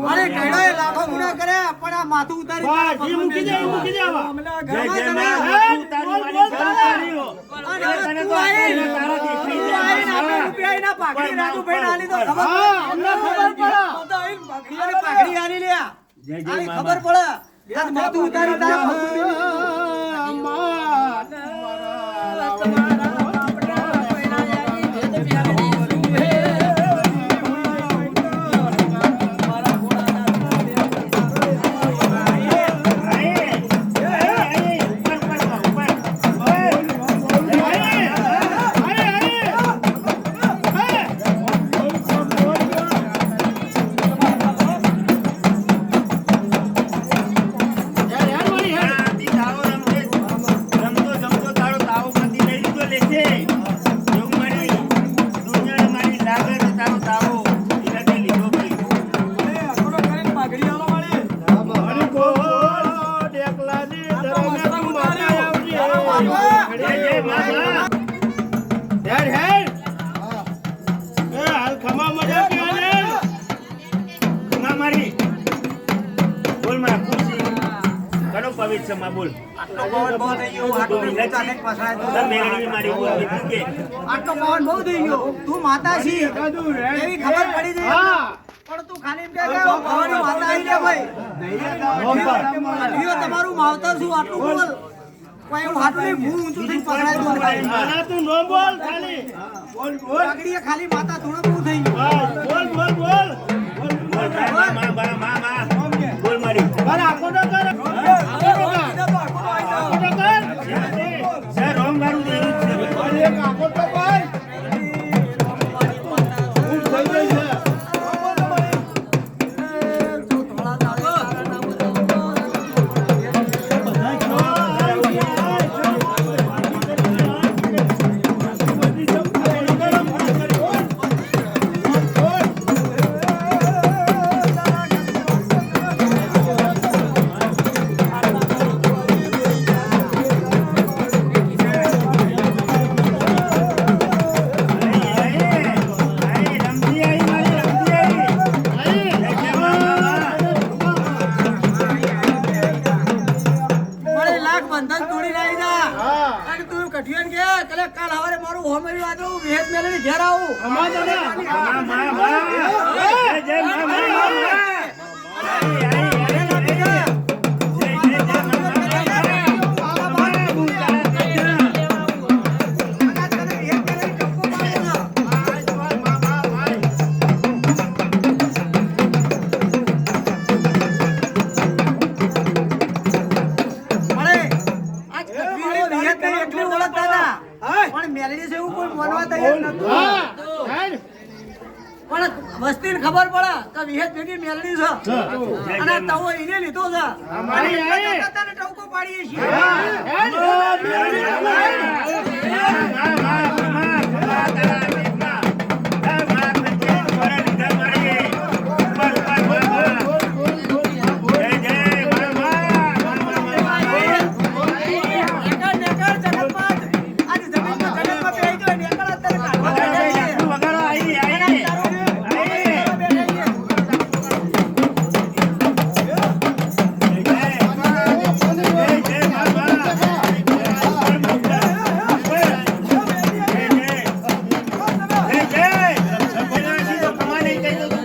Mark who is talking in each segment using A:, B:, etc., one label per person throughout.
A: અરે કઈડો એ લાખો ગુના કરે પણ આ માથું ઉતારી
B: મૂકી દે આવા
A: જય જય માં ઉતારી મારી ના પાઘડી રાજુ ભાઈ નાલી તો ખબર અમને ખબર પડે પાઘડી આની લ્યા
B: જય જય માં
A: ખબર પડે આજ માથું ઉતારી તારા
B: બોલ
A: આટલો પવન બહુ થઈ ગયો આટલો ચાલેક પસાય તો
B: મેરડી મારી બોલ કે
A: આટલો પવન બહુ થઈ ગયો તું માતા છી એવી ખબર પડી જાય પણ તું ખાલી એમ કે ભવાની માતા આવી લે ભાઈ અઢીઓ તમારું માવતર શું આટલું બોલ કોઈ એવું હાથ નહીં ભૂ ઊંચું થઈ પકડાય તો
B: મારા તું નો બોલ ખાલી બોલ બોલ
A: આગળીએ ખાલી માતા થોડું બહુ થઈ ગયું
B: બોલ બોલ બોલ બોલ મા બોલ મારી પર આખો ન કર
A: કાલ હવારે મારું હોમરી વાજો વેદ મેલની ઘેર આવું વસ્તીને ખબર પડે કે વિહેત ભેગી મેલડી છે અને તવો એને લીધો છે અને ટવકો પાડીએ છીએ
B: કમાને કઈ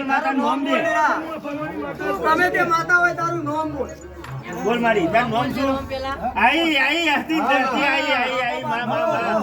B: માતાનું નામ દે.
A: ગમે તે માતા હોય તારું નામ બોલ.
B: બોલ મારી તારું નામ શું? આઈ હતી ધરતી આઈ મા